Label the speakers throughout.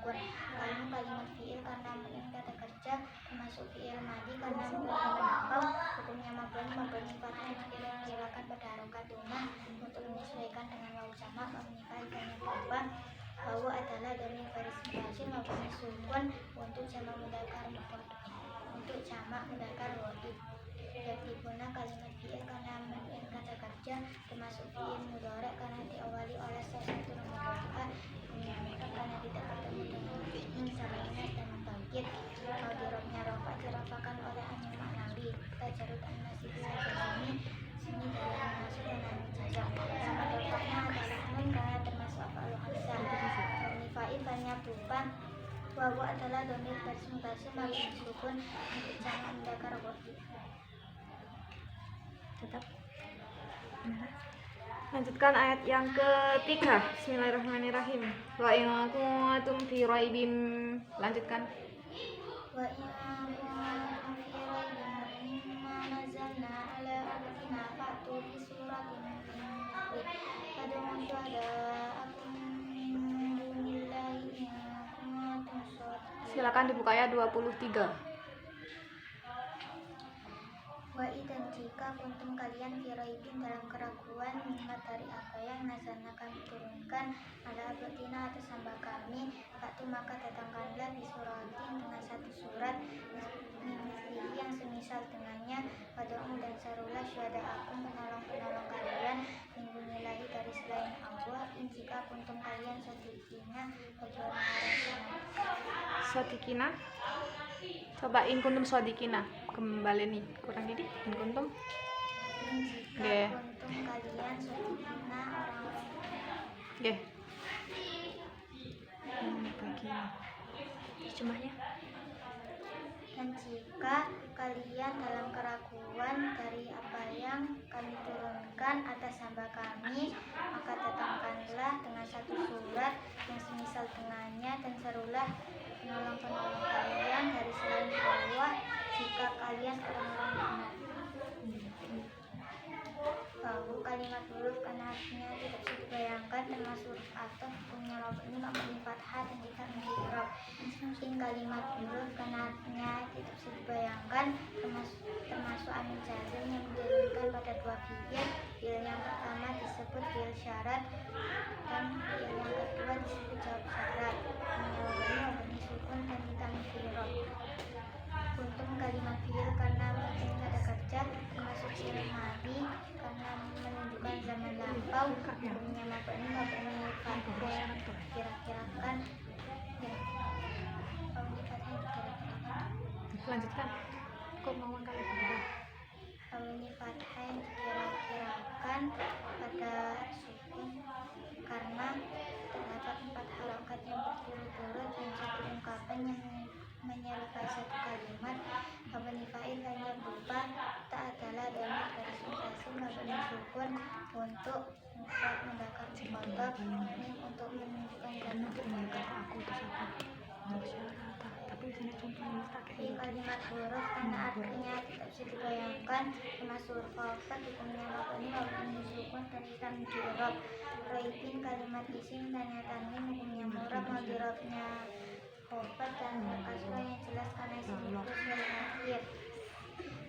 Speaker 1: sukun. Kalau kalimat fiil karena mengin kata kerja termasuk fiil madi karena melampau hukumnya mabni fathah dikira-kirakan pada harokat domah untuk menyesuaikan dengan wawu jamak mabni failnya berubah. Wawu adalah dhamir baris mutasil mabni sukun untuk jamak mudzakkar ghaib. Yaktifuna kalimat fiil karena mengin kata kerja termasuk fiil mudhari karena diawali oleh sesuatu mudhari hukumnya mutlak karena tidak bertemu dengan fiil sabana dan mutaukid. Kalau dirobnya rofa dirafakan oleh amil maknawi tajarud an-nasib sini dari an-nasib dan an-jazam. Sama rofanya adalah nun karena termasuk af'al hamzah. Fa'il banyak berupa wawu adalah dhamir baris mutasil mabni sukun untuk jamak mudzakkar ghaib.
Speaker 2: Tetap. Lanjutkan ayat yang ketiga. Bismillahirrahmanirrahim. Wa in kuntum fi raibim. Lanjutkan.
Speaker 1: Wa in kuntum fi raibin mimma nazzalna ala abdina fa'tu bi suratin min mithlihi fad'u syuhada'akum min dunillahi in kuntum shadiqin. Silakan dibuka ayat 23. Wa idan jika kuntum kalian firaibin dalam keraguan mimma dari apa yang nazarna kami turunkan ala abdina atas hamba kami faktu maka datangkanlah di suratin dengan satu surat mislihi yang semisal dengannya pada'u dan sarulah syuhada'akum penolong-penolong kalian minggumilahi dari selain Allah in jika kuntum kalian sodikina bagi orang-orang
Speaker 2: Sodikina. Coba in kuntum sodikina. Kembali nih kurang dikit in kuntum.
Speaker 1: Jika kuntum kalian sodikina orang-orang
Speaker 2: Nggih. Begini. Terjemahnya.
Speaker 1: Dan jika kalian dalam keraguan dari apa yang kami turunkan atas hamba kami, maka datangkanlah dengan satu surat yang semisal dengannya dan serulah penolong-penolong kalian dari selain Allah jika kalian orang-orang benar. Bahwa kalimat huruf karena artinya tidak bisa dibayangkan termasuk huruf atau hukumnya rob ini mabni fathah dan tidak menjadi in kalimat huruf karena artinya tidak bisa dibayangkan termasuk amil jazm yang menjadikan pada dua fiil. Fiil yang pertama disebut fiil syarat dan fiil yang kedua disebut jawab syarat. Menjawabnya mabni sukun dan tidak menjadi rob. Kuntum kalimat fiil karena mungkin ada kerja termasuk fiil madi karena menunjukkan zaman lampau hukumnya mabni fathah kira-kirakan
Speaker 2: Lanjutkan. Kok mau kali berdua?
Speaker 1: Mabni fathah yang dikira-kirakan pada sukun karena terdapat 4 harokat yang berturut-turut dan satu ungkapan yang menyerupai satu kalimat. Mabni fa'il hanya berupa tak adalah dhamir baris mutasil mabni sukun untuk mufrad mudzakkar mukhatab untuk menunjukkan jamak mudzakkar
Speaker 2: Aku itu siapa? Tapi sini contohnya
Speaker 1: di kalimat huruf karena artinya tidak bisa dibayangkan termasuk huruf alfat hukumnya mabni sukun dan tidak menjadi raibin kalimat isim dan tanwin hukumnya murab madirabnya khofat dan kasrah yang jelas karena isim terus dari akhir.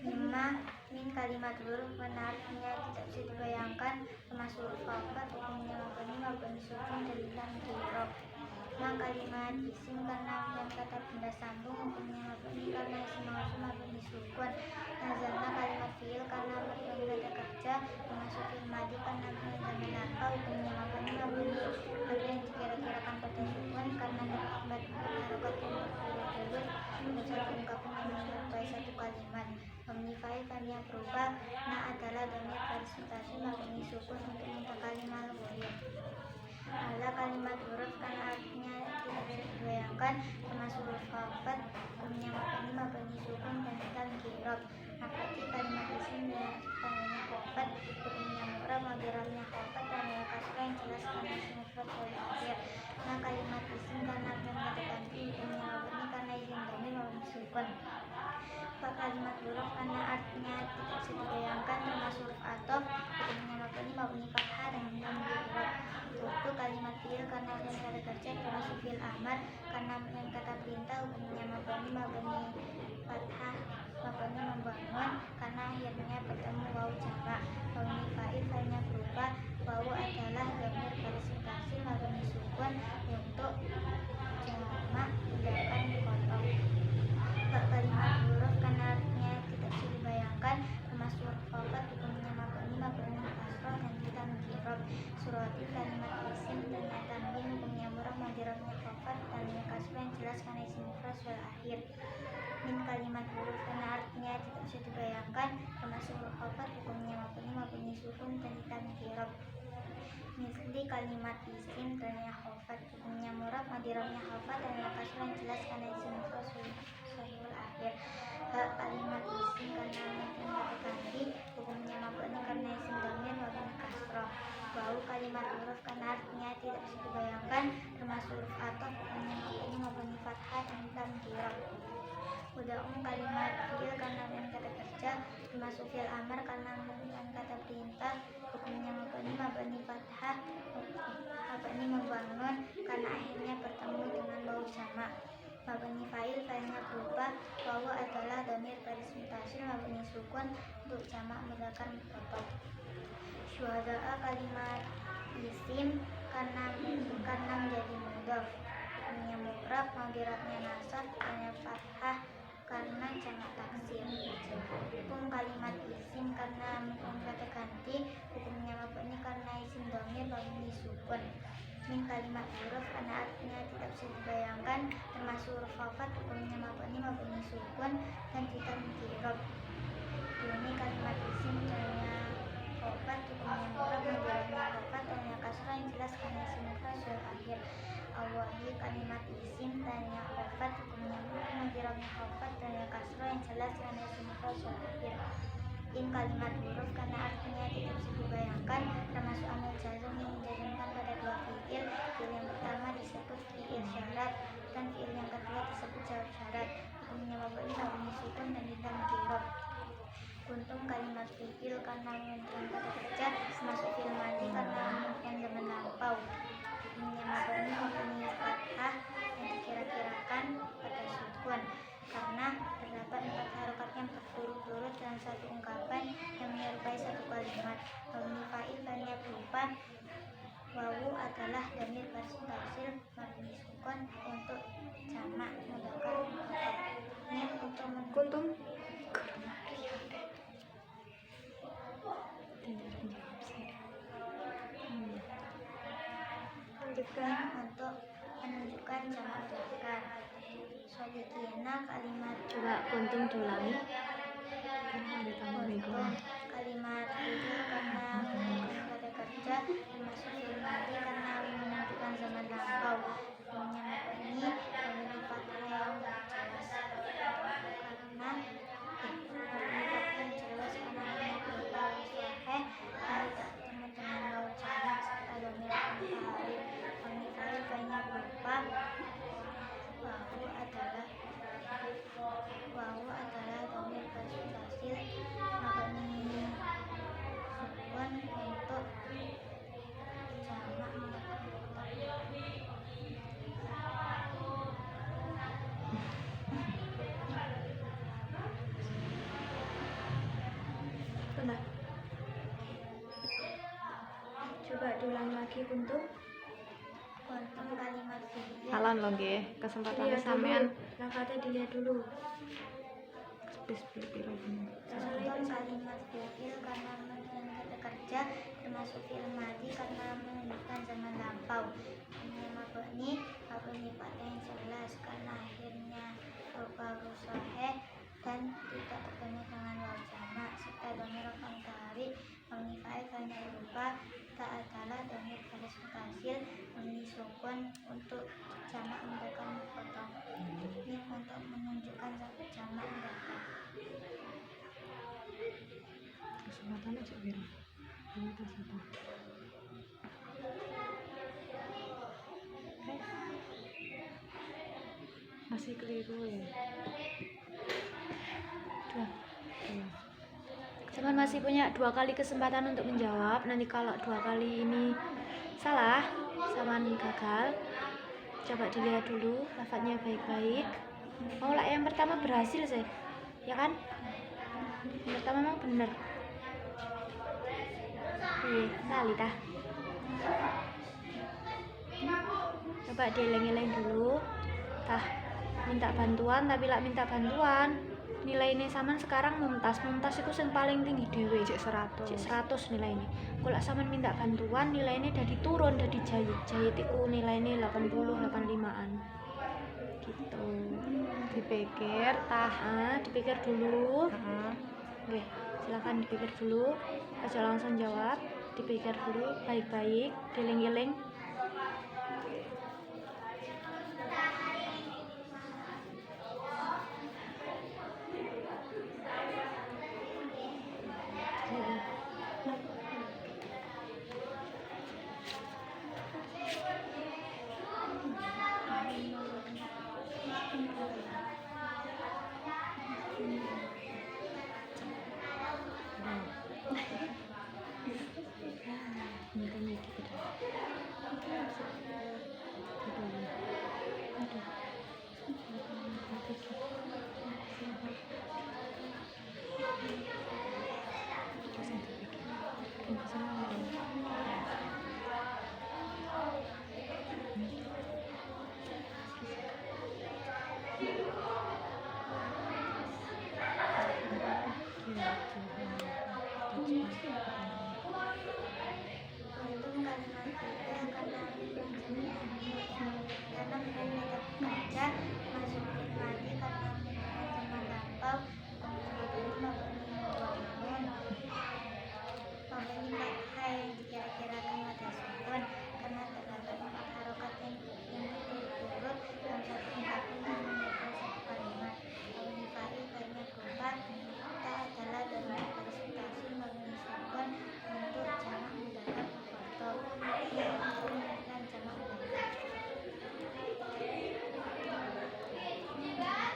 Speaker 1: Mimma min kalimat huruf karena artinya tidak bisa dibayangkan termasuk huruf alfat hukumnya mabni sukun dan tidak menjadi ma kalimat isim karena dan kata benda sambung hukumnya mabni karena isim mausul mabni sukun. Nazarna kalimat fiil karena mabni kata kerja termasuk fiil madi karena zaman lampau hukumnya mabni ada yang dikira-kirakan pada sukun karena terdapat harokat yang berturut-turut dan satu ungkapan yang menyerupai satu kalimat. Mabni fa'il kan yang berubah na adalah dhamir baris mutasil mabni sukun untuk mutakallimal ghaib. Ala kalimat huruf karena artinya tidak bisa dibayangkan termasuk huruf alfat hukumnya mabni sukun dan tidak menjadi Nakati kalimat isim dan tandanya khofat hukumnya murab madirabnya khofat dan kasrah yang jelas karena isim mufrad dari akhir. Nah kalimat isim karena kata ganti hukumnya mabni karena isim dhamir mabni sukun. Kalimat huruf karena artinya tidak bisa dibayangkan termasuk huruf athof hukumnya mabni fathah dan tidak menjadi rob. Itu kalimat fiil karena dan kata kerja termasuk fiil amr amar karena yang kata perintah hukumnya mabani fathah mabani membangun karena akhirnya bertemu wawu jamak. Mabani fa'il failnya berupa wawu adalah dhamir baris mutasil mabani sukun untuk jamak tindakan dipotong. Bak kalimat huruf karena artinya tidak bisa dibayangkan termasuk huruf hukumnya mabani kasroh dan kita mengkirob. Surati kalimat isim dan tanwin hukumnya murah madirabnya huruf dan kasroh yang jelas karena isim mufrad wal akhir. Min kalimat huruf karena artinya tidak bisa dibayangkan termasuk huruf hukumnya mabani sukun dan kita mengkirob. Misli kalimat isim dan huruf hukumnya murah madirabnya huruf dan kasroh yang jelas karena isim mufrad wal akhir. Hak kalimat isim karena mungkin kata ganti hukumnya mabani karena isim dhamir mabani kasroh. Bau kalimat huruf karena artinya tidak bisa dibayangkan termasuk huruf atau hukumnya mabani fathah dan tamkirah. Udah kalimat fi'il karena yang kata kerja termasuk fi'il amar karena menggunakan kata perintah hukumnya mabani fathah mabani membangun karena akhirnya bertemu dengan bau jamak. Mabani fa'il failnya berupa wawu adalah dhamir baris mutasil mabani sukun untuk jamak mudzakkar mufrad. Syuhada'a kalimat isim karena menjadi mudhaf hukumnya mufrad madirabnya nasab karena fathah karena jamak taksir. Hukum kalimat isim karena mungkin kata ganti hukumnya mabani karena isim dhamir mabani sukun. Min kalimat huruf karena artinya tidak bisa dibayangkan termasuk huruf wafat hukumnya mabani sukun dan kita mengkirob. Ini kalimat isim caranya wafat hukumnya murah madirabnya wafat dan kasrah yang jelas karena isim mufrad wal akhir. Awahi kalimat isim tanya wafat hukumnya murah madirabnya wafat dan kasrah yang jelas karena isim mufrad wal akhir. In kalimat huruf karena artinya tidak bisa dibayangkan termasuk amil jazm yang menjazmkan pada dua fi'il. Fi'il yang pertama disebut fi'il syarat dan fi'il yang kedua disebut jawab syarat. Hukumnya mabani sukun dan kita mengkirob. Untung kalimat fi'il karena menunjukkan kata kerja termasuk fi'il madi karena menunjukkan zaman lampau. Hukumnya mabani fathah yang dikira-kirakan pada sukun karena terdapat 4 harokat yang berturut-turut dalam satu ungkapan yang menyerupai satu kalimat. Mabani fa'il failnya berupa wawu adalah dhamir baris mutasil mabani sukun untuk jamak mudzakkar mufrad. Ini untuk
Speaker 2: Kuntum
Speaker 1: lanjutkan untuk menunjukkan jamak mudzakkar. Sodiqina kalimat
Speaker 2: coba kuntum diulangi.
Speaker 1: untuk kalimat fi'il karena menunjukkan kata kerja termasuk fi'il madi karena menunjukkan zaman lampau. Hukumnya mabani fathah yang jelas karena berupa sahih dan tidak bertemu dengan wawu jamak serta dhamir mutaharrik. Mabani fa'il failnya berupa wawu adalah dhamir baris mutasil mabani sukun untuk jamak mudzakkar.
Speaker 2: Bentar. Coba diulangi lagi kuntum.
Speaker 1: Kuntum kalimat fi'il
Speaker 2: Alan lo nggih, kesempatan
Speaker 3: Dilihat
Speaker 2: sampean
Speaker 3: dulu, lafadznya dilihat dulu.
Speaker 2: bis piro
Speaker 1: Contoh kalimat fi'il karena menunjukkan kata kerja termasuk fi'il madi karena menunjukkan zaman lampau. Hukumnya mabani fathah yang jelas karena akhirnya berupa sahih dan tidak bertemu dengan wawu jamak serta dhamir mutaharrik. Mabani fa'il failnya berupa ta adalah dhamir baris mutasil mabani sukun untuk jamak mudzakkar mufrad. Ini untuk menunjukkan jamak mudzakkar.
Speaker 2: kesempatan aja piro ini tas satu masih keliru ya.
Speaker 3: Cuman masih punya 2 kali kesempatan untuk menjawab. Nanti kalau 2 kali ini salah, Saman gagal, Coba dilihat dulu lafadznya baik-baik. Oh lah, yang pertama berhasil sih, ya kan? Yang pertama memang bener. Iya, kali tah. Coba dieleng-eleng dulu. Tah, minta bantuan, tapi lah minta bantuan. Nilainya sampean sekarang mumtaz itu yang paling tinggi dewe.
Speaker 2: Cek 100.
Speaker 3: Cek 100 nilainya. Kalau sampean minta bantuan, nilainya dari turun, dari jahit itu nilainya 80, 85-an. Gitu.
Speaker 2: Dipikir tah.
Speaker 3: Dipikir dulu.
Speaker 2: Heeh.
Speaker 3: Oke, silakan dipikir dulu. Aja langsung jawab. Dipikir dulu baik-baik, dieling-eling.
Speaker 1: Untung kalimat kita karena berani kerja masuk nikmati karena menggunakan lampau membandingkan hal yang dikira-kira mata sukun karena terdapat 4 harokat yang berturut dalam satu ungkapan yang menyebutkan satu kalimat. Menifai banyak kota kita adalah dalam presentasi memberi sukun untuk jamak mendapat foto dan jamak mendapat.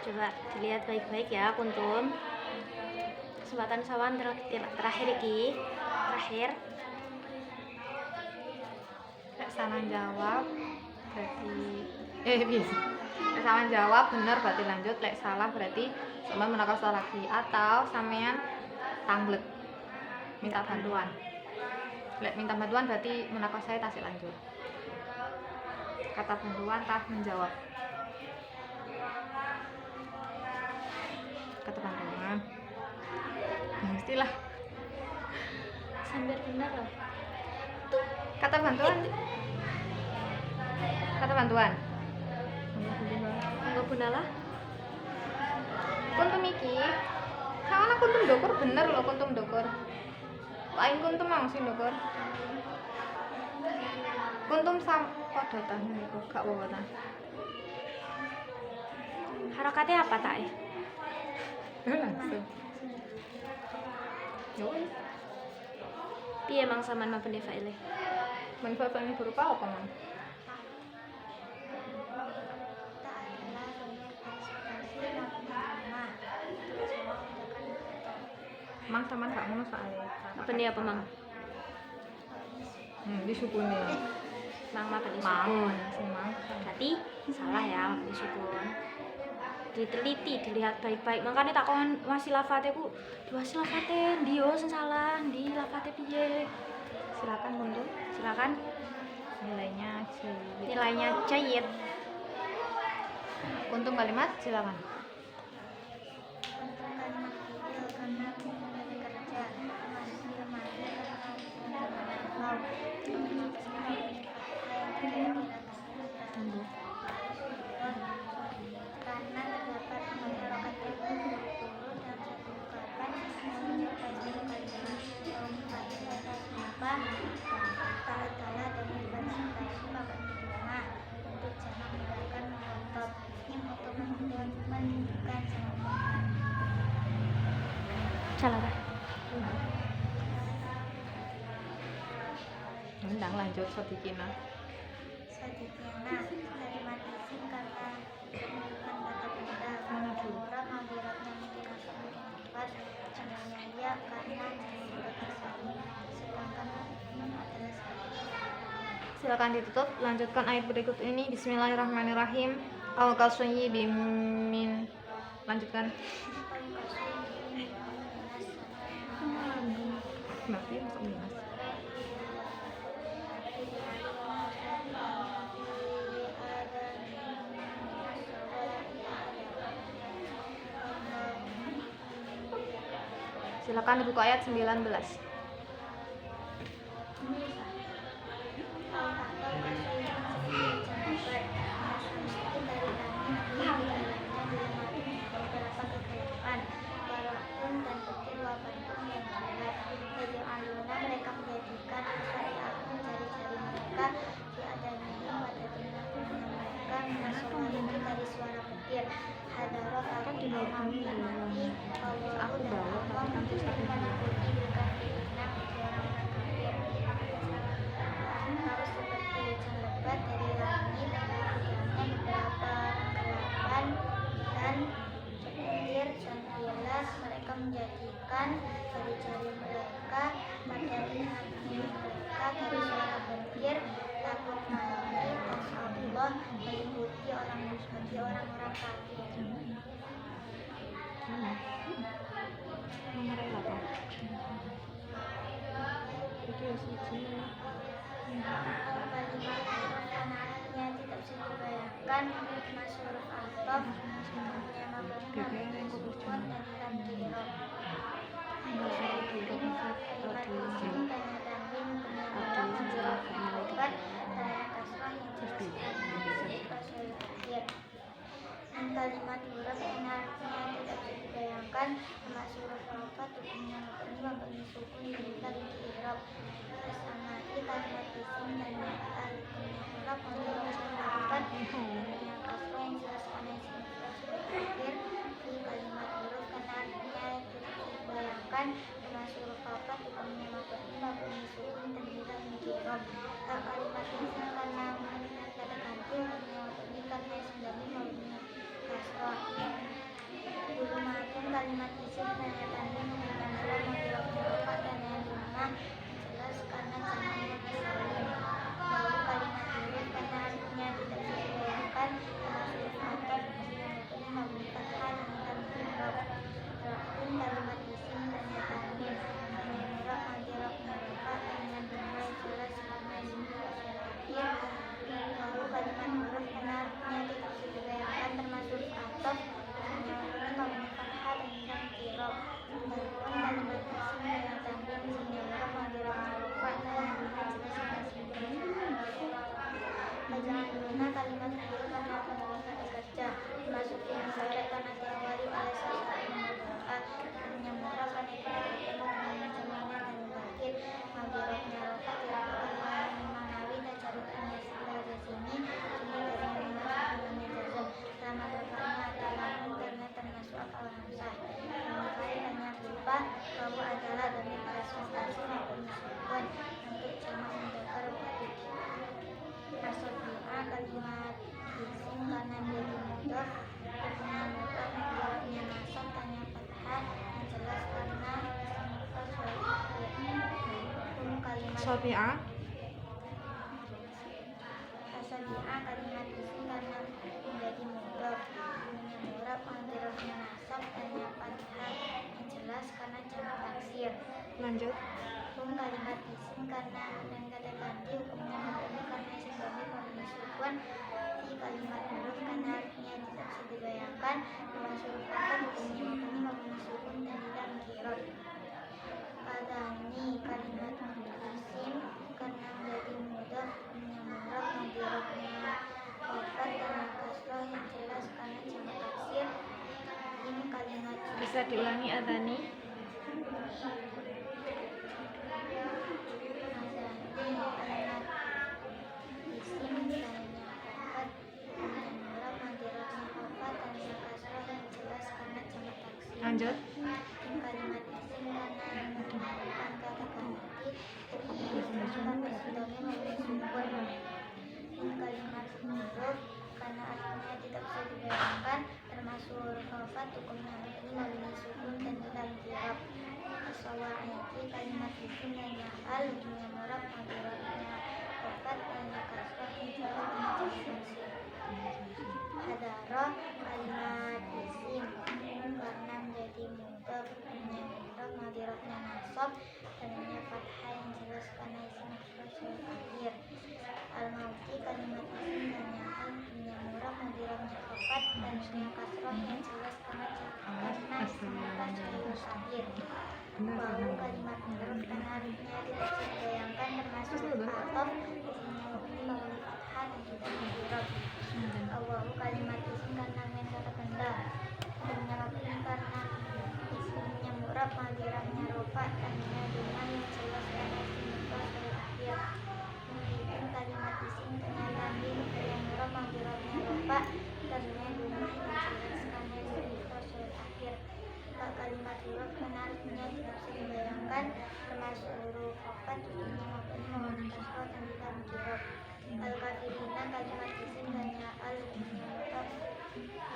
Speaker 3: Coba dilihat baik-baik ya, kuntum. Kesempatan sawan terakhir iki. Terakhir.
Speaker 2: Lek salah jawab berarti bis. Lek salah jawab bener berarti lanjut, lek salah berarti sampean menakos lagi atau sampean tanglet minta bantuan. Lek minta bantuan berarti menakos saya tasik lanjut. Kata bantuan tas menjawab. Kata bantuan. Ya, mestilah.
Speaker 3: Sambil benar loh.
Speaker 2: Kata bantuan. Kata bantuan.
Speaker 3: Enggak benalah.
Speaker 2: Kuntum iki. Sawana kuntum dokor bener loh kuntum dokor. Lain kuntum mang sing dokor. Kuntum sam padha ta niku gak apa-apa ta.
Speaker 3: Harokatnya apa tak?
Speaker 2: Langsung. Yo.
Speaker 3: Piye mang sampean mabene faile?
Speaker 2: Manfaatnya berupa apa, Mang?
Speaker 1: Kita adalah banyak presentasi maupun rumah untuk jamak mendapat foto.
Speaker 2: Mang sampean gak ngono soalnya.
Speaker 3: Apa nih apa mang?
Speaker 2: Disukune.
Speaker 3: Mang mabene
Speaker 2: Mang,
Speaker 3: sukun.
Speaker 2: sing mang.
Speaker 3: Berarti salah ya mabene sukun. Diteliti, dilihat baik-baik. Makanya takon masih lafate ku, masih lafate ndi yo sing salah, ndi lafate piye?
Speaker 2: Silakan kuntum.
Speaker 3: Silakan.
Speaker 2: Nilainya
Speaker 3: Nilainya jayid.
Speaker 1: Untuk
Speaker 2: kalimat silakan.
Speaker 1: kalimat kecil karena memiliki kerja masih mati karena mau karena terdapat masyarakat yang berturut dalam satu ungkapan yang menyertai satu kalimat mengungkapkan atas apa taat-taat dan berpresentasi maka diterima untuk jamak menggunakan motor yang untuk menunjukkan sama
Speaker 3: Salah tak?
Speaker 2: Ndang lanjut sedikina.
Speaker 1: Sedikitnya kalimat isim karena menunjukkan kata benda orang membuatnya menjadi tempat cenderungnya ya karena tidak tersebut sedangkan adalah
Speaker 2: Silakan ditutup. Lanjutkan ayat berikut ini. Bismillahirrahmanirrahim. Au kasayibim min. Lanjutkan. Berarti masuk minus. Silakan dibuka ayat 19.
Speaker 1: Mereka menjadikan syariatun jari-jari mereka diadanihi pada tindakan mereka minasawari dari suara petir hadarat
Speaker 3: Kan di bawah kami ya. Aku bawa tapi kan pusat
Speaker 1: harus seperti hujan lebat dari langit adanya beberapa kegelapan dan petir cantilas mereka menjadikan jari-jari mereka pada tindakan mereka dari suara petir takut mengalami dan Allah meliputi orang-orang kafir.
Speaker 3: nomor 8. Itu ya siji.
Speaker 1: Kalimat karena artinya tidak bisa dibayangkan mas huruf alfab semuanya mabani dan sukun dan lam dirok. Kalimat isim tanya tanwin kemudian menjelaskan kalimat tanya kasrah yang jelas kalimat huruf yang artinya tidak bisa dibayangkan mas huruf alfab hukumnya mabani sukun dan lam dirok. Samai kalimat isim dan ma'al huruf menjelaskan yang kasrah yang jelas karena isim terakhir di kalimat huruf karena artinya tidak dibayangkan mas huruf alfab hukumnya mabani sukun dan lam dirok. Kalimat isim karena kata ganti hukumnya mabani karena isim dan mabani kasrah. Dulu maupun kalimat isim tanya tanwin hukumnya murah mendirok dan yang lima jelas karena jamaknya musalim. Lalu kalimat huruf karena artinya tidak bisa dibayangkan mas huruf alfab hukumnya mabani fathah dan lam dirok. Walaupun kalimat isim tanya tanwin hukumnya murah mendirok dan yang lima jelas karena isim terakhir. Lalu kalimat huruf karena artinya tidak bisa dibayangkan termasuk ataf hukumnya mabani fathah dan lam dirok. Walaupun kalimat isim tanya tanwin hukumnya murah mendirok Bagaimana kalimat huruf karena penulis kata kerja masuk yang sore karena diawali oleh sesuatu yang murah karena itu dengan jamannya dan bangkit menggeraknya roka dilakukan oleh manawi dan carutannya setelah di sini dari yang masuk jazam selama rokanya atau lamun karena termasuk akal hamsah mengenai banyak lupa bahwa adalah dari para substansi maupun meskipun untuk jamak mendakar bagi Asobi'a kalimat isim karena jadi mudhaf hukumnya mudhaf jawabnya nasab tanya fathah yang jelas karena hukum kalimat
Speaker 2: Sabi'ah.
Speaker 1: Asobi'a kalimat isim karena menjadi mudhaf hukumnya mudhaf jawabnya nasab tanya fathah yang jelas karena jamak taksir.
Speaker 2: Lanjut.
Speaker 1: Hukum kalimat isim karena dan kata ganti hukumnya mabani karena isim dhamir mabani sukun di kalimat huruf karena artinya tidak bisa dibayangkan dengan huruf alfab hukumnya mabani sukun dan tidak kirot. Padani kalimat isim karena menjadi mudhaf hukumnya mudhaf mengdiroknya obat dan kasroh yang jelas karena jamak taksir. Ini kalimat
Speaker 2: Bisa diulangi adani. Lanjut.
Speaker 1: kalimat isim karena menggunakan kata ganti kalimat huruf karena artinya tidak bisa dibayangkan termasuk huruf alfat hukumnya ini mabni sukun dan tidak dirab. As-sawa'iti kalimat isim yang hal hukumnya murab menggeraknya wafat tanda kasrah yang jelas hadaro kalimat isim karena menjadi mudhaf punya mudhaf madiratnya nasab tandanya fathah yang jelas karena isim maf'ul akhir. Al-mauti kalimat isim tanya al punya mudhaf madiratnya wafat tandanya kasrah yang jelas karena isim maf'ul akhir. Wawu kalimat mudhaf karena harusnya tidak bisa dibayangkan termasuk atof isimnya mabni fathah dan tidak mudhaf. Wawu kalimat isim karena men kata benda punya mabni karena isimnya murab madiratnya rofa tandanya dengan yang jelas karena isim maf'ul akhir. Muhibin kalimat isim tanya tanwin yang murab madiratnya rofa tandanya dengan yang jelas karena isim maf'ul akhir. Kalimat huruf karena artinya tidak bisa dibayangkan termasuk huruf wafat isimnya mabni kasroh dan tidak mudhaf. Al-kafirina kalimat isim tanya al mudhaf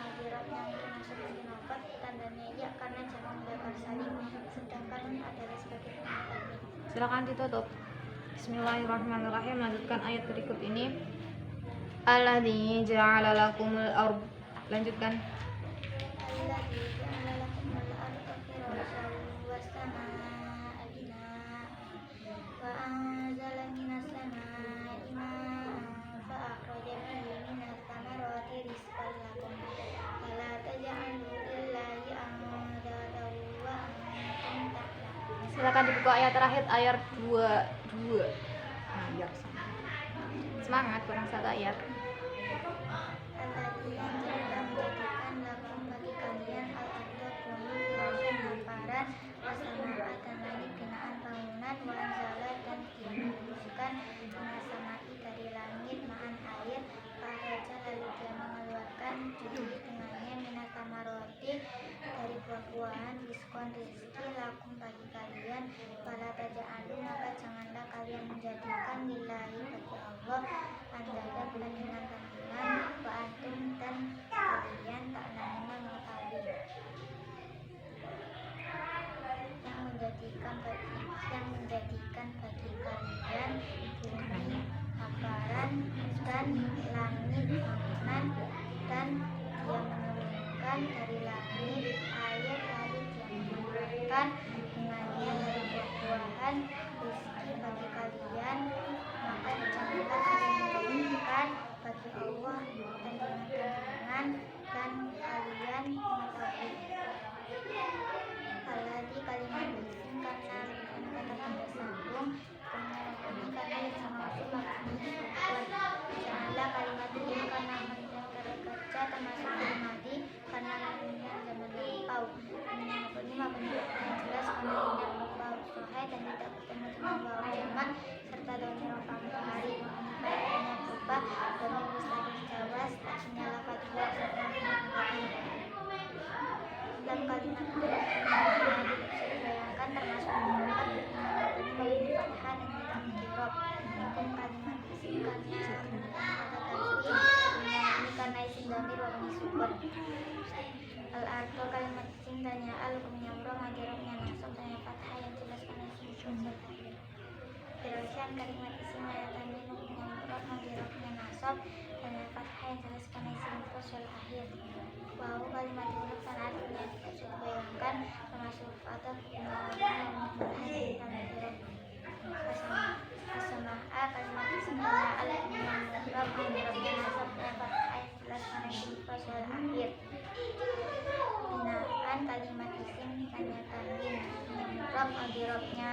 Speaker 1: madirat yang termasuk isim wafat tandanya ya karena jamak mudzakkar salim sedangkan adalah sebagai penyebab.
Speaker 2: Silakan ditutup. Bismillahirrahmanirrahim. Lanjutkan ayat berikut ini. Alladzi ja'ala lakumul ard. Lanjutkan.
Speaker 1: Alladzi ja'ala lakumul arda firasyan was samaa'a binaa'a wa anzala minas samaa'i maa'an fa akhraja bihi minats thamarati rizqan lakum fala taj'alu lillahi andadan wa antum ta'lamun.
Speaker 2: Silakan dibuka ayat terakhir ayat 22. Nah, biar sama. Semangat kurang satu ayat.
Speaker 1: Alladzi yang telah menjadikan lakum bagi kalian al-arda bumi firasyan hamparan wasamaa'a dan langit binaan bangunan wa anzala dan diturunkan minas samaa'i dari langit ma'an air fahraja lalu dia mengeluarkan bihi dengannya minas tamaroti dari buah-buahan rizqan rizki lakum bagi kalian fala taj'alu maka janganlah kalian menjadikan lillahi bagi Allah andadan tandingan-tandingan wa antum dan kalian tak mengetahui yang menjadikan bagi kalian bumi hamparan dan langit bangunan dan dia menurunkan dari langit air lalu dia menurunkan dengannya dari buah-buahan rezeki bagi kalian maka janganlah kalian menjadikan bagi Allah tandingan-tandingan dan kalian mengetahui. Alladzi kalimat isim karena kata tanda sambung ini karena yang maksud mabni sukun. Janganlah kalimat ini karena menunjukkan kerja termasuk mati karena menunjukkan zaman lampau. Ini mabni yang jelas karena tidak lampau sohai dan tidak bertemu dengan wawu jamak serta dhamir matahari maknanya berupa dhamir mustaqil jawas akhirnya lafaz dua dan kalimat huruf yang tidak bisa dibayangkan termasuk menggunakan ini bagi fathah dan tidak mudhaf. Dan kalimat isim karena kata tanwin ini karena isim dhamir mabni sukun. Al-ardo kalimat isim tanya al punya murah madiratnya nasab tanya fathah yang jelas karena isim maf'ul akhir. Firasyan kalimat isim tanya tanwin punya murah madiratnya nasab tanya fathah yang jelas karena isim maf'ul akhir. Wawu kalimat huruf karena artinya tidak bisa dibayangkan termasuk atau As-samaa'a kalimat isim tanya al punya murah madiratnya nasab tanya fathah yang jelas karena isim maf'ul akhir. Binaan kalimat isim tanya tanwin yang murab madiratnya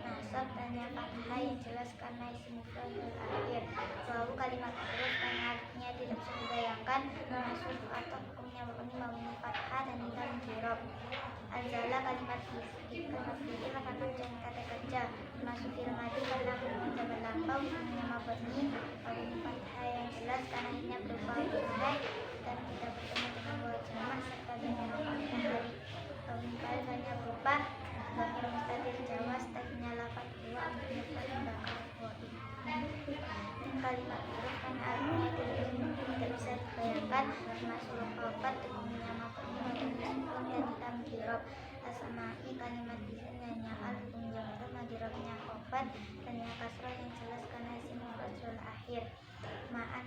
Speaker 1: nasab tanya fathah yang jelas karena isim maf'ul akhir. Wawu kalimat huruf karena artinya tidak bisa dibayangkan termasuk atau hukumnya mabni fathah dan tidak mudhaf. Anzala kalimat fi'il karena kerjaan kata kerja termasuk fi'il madhi karena zaman lampau hukumnya mabni fathah yang jelas karena ini berupa jumlah dan tidak bertemu dengan wawu jamak serta dhamir matahari. Kali banyak berupa dhamir mustaqil jawas tadinya lafaz dua untuk bakar wadi. Dan kalimat huruf karena artinya tidak bisa dibayangkan termasuk huruf wafat hukumnya mabni sukun dan tidak mudhaf. Asma'i kalimat isim dan ya'al hukumnya huruf majrurnya khafat dan ya kasrah yang jelas karena isim mufrad akhir. Ma'an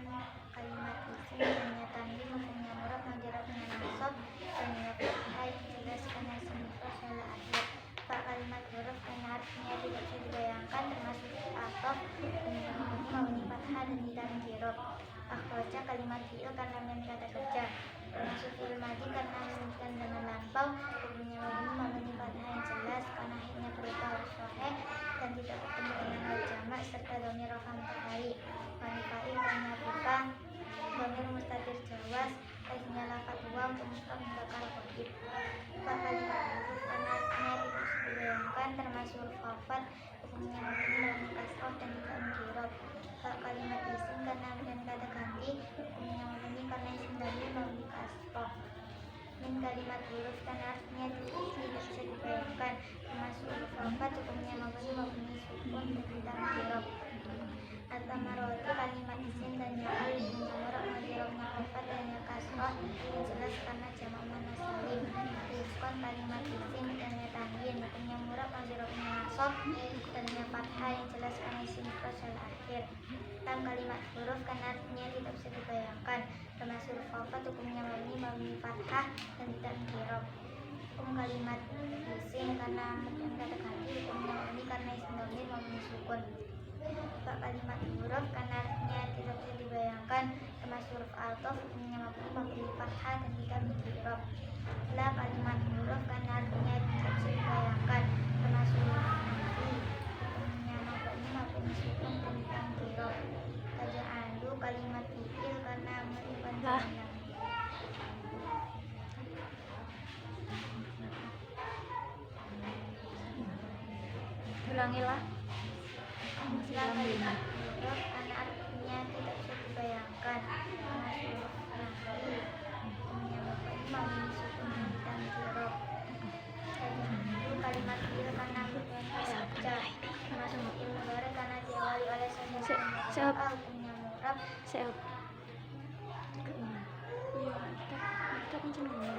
Speaker 1: kalimat isim dan ya tanwin hukumnya huruf majrurnya nasab dan ya fathah yang jelas karena isim mufrad akhir. Pak kalimat huruf karena artinya tidak bisa dibayangkan termasuk ataf dan ya mabni fathah dan tidak kirab. Akhraja kalimat fi'il karena men kata kerja termasuk fi'il madhi karena menunjukkan zaman lampau hukumnya mabni fathah yang jelas karena akhirnya berupa huruf sahih dan tidak bertemu dengan hal jamak serta dhamir rafa mutakai. Wanifai karena berupa dhamir mustatir jawas akhirnya lafaz wa untuk mustaq mudzakkar ghaib. Pak kalimat huruf karena artinya tidak bisa dibayangkan termasuk huruf khafat hukumnya mabni kasroh dan tidak mengkirab. Pak kalimat isim karena dan kata ganti hukumnya mabni karena isim dhamir mabni kasroh. Min kalimat huruf karena artinya tidak bisa dibayangkan termasuk huruf khafat hukumnya mabni sukun dan tidak mengkirab. At-tamaroti kalimat isim dan ya'al hukumnya murab majrurnya khafat dan ya kasroh yang jelas karena jamak muannas salim. Rizqan kalimat isim dan ya tanwin hukumnya murab majrurnya nasab dan ya fathah yang jelas karena isim mufrad akhir. Tam kalimat huruf karena artinya tidak bisa dibayangkan termasuk huruf khafat hukumnya mabni fathah dan tidak mengkirab. Hukum kalimat isim karena dan kata ganti hukumnya mabni karena isim dhamir mabni sukun. Pak kalimat huruf karena artinya tidak bisa dibayangkan termasuk huruf ataf hukumnya mabni fathah dan tidak mengkirab. La kalimat huruf karena artinya tidak bisa dibayangkan termasuk huruf nafi hukumnya mabni sukun dan tidak mengkirab. Taja'alu kalimat fi'il karena merupakan jamak.
Speaker 3: Ulangilah.
Speaker 1: La kalimat huruf karena artinya tidak bisa dibayangkan termasuk huruf nafi hukumnya mabni sukun dan tidak mengkirab. Taja'alu kalimat fi'il karena merupakan jamak termasuk fi'il mudhari karena diawali oleh
Speaker 3: Siap.
Speaker 1: hukumnya murab.
Speaker 3: Saya tak mencengang.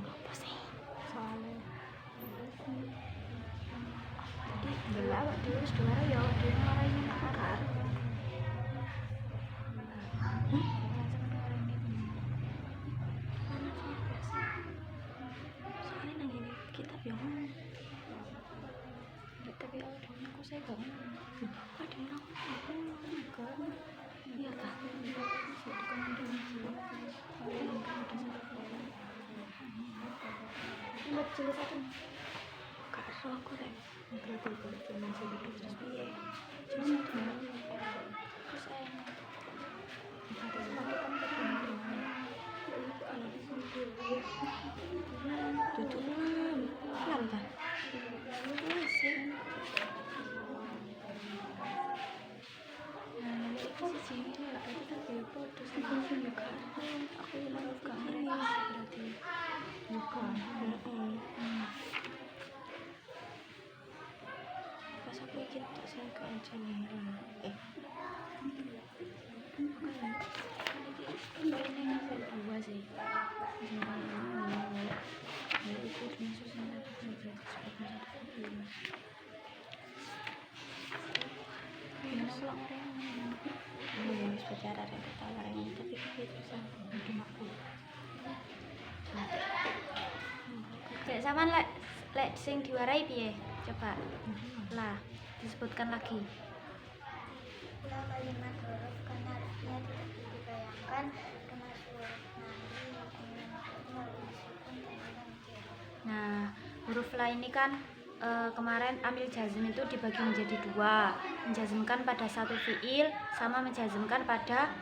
Speaker 3: Apa sih? Soalnya jadi awak dhewe wis juara ya awak dhewe marahin akar. Soalnya nang ini kitab yang tapi awak dhewe aku saya gak ada yang kan iya kah buat jelas satu gak ada aku rek berarti kalau cuma segitu terus piye cuma satu terus saya ada semakin kan tutup pelan kan masih si sini lah itu kan kepo terus aku juga aku melakukan berarti bukan pas aku ingin tak saya ke engineer ini ngasih dua sih itu termasuk sama secara rentang orang tapi itu sama aku cek sama lek sing diwarai piye coba lah disebutkan lagi.
Speaker 1: La kalimat huruf karena artinya tidak bisa dibayangkan termasuk huruf nafi hukumnya mabni sukun dan tidak mengkirab.
Speaker 3: Nah huruf la ini kan kemarin amil jazm itu dibagi menjadi dua, menjazmkan pada satu fiil sama menjazmkan pada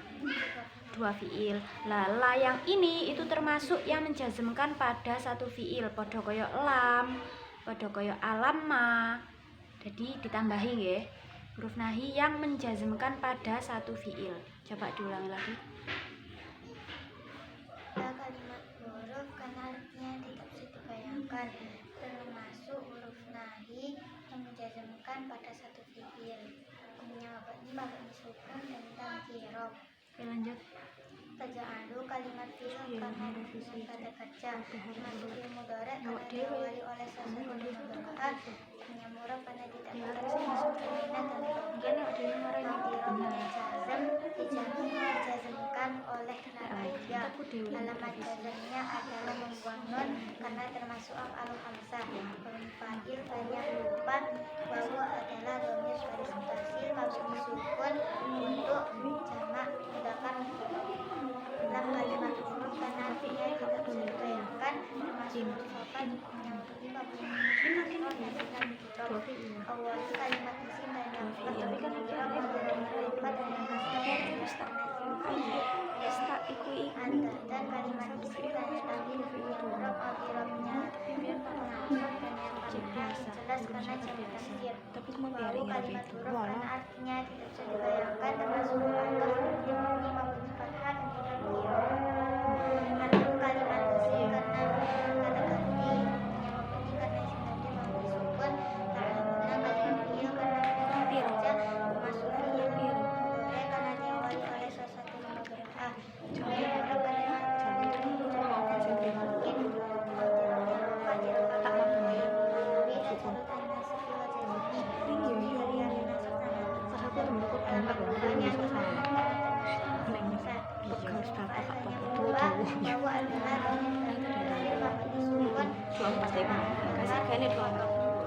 Speaker 3: dua fiil. Lah la yang ini itu termasuk yang menjazmkan pada satu fiil, padha kaya lam, padha kaya alamma. Jadi ditambahi nggih. Huruf nahi yang menjazmkan pada satu fiil. Coba diulangi lagi.
Speaker 1: La kalimat huruf karena artinya tidak bisa dibayangkan termasuk huruf nahi yang menjazmkan pada satu fiil hukumnya mabni sukun dan tidak mengkirab.
Speaker 3: Oke lanjut.
Speaker 1: Taja'alu kalimat fi'il karena disusun pada kerja. Masuk fi'il mudhari' karena diawali oleh sesuatu mudhari'ah. Punya murab karena tidak berarti minat dan jazm dijazmkan oleh naraja. Alamat jazmnya adalah membuang nun karena termasuk af'alul khamsah. Fa'il banyak lupa bahwa adalah dhamir baris mutasil mabni sukun untuk jamak mudzakkar dalam kalimat huruf karena artinya tidak bisa dibayangkan termasuk sopan yang awal kalimat isim dan yang tapi kan dan kalimat isim dan yang huruf akhirnya jelas karena jaminan sir. Lalu kalimat huruf karena artinya tidak bisa dibayangkan termasuk atau ini mabni fathah dan tidak atau kalimat isim karena kata ganti yang mabni karena isim ganti mabni sukun karena kalimat fi'il karena kerja termasuk fi'il mudhari' karena diawali oleh sesuatu mudhari'ah. Fi'il huruf karena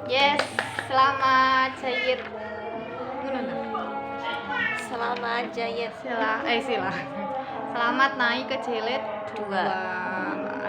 Speaker 2: Yes, selamat Sayyid.
Speaker 3: Selamat Jayat.
Speaker 2: Selamat naik ke jilid 2.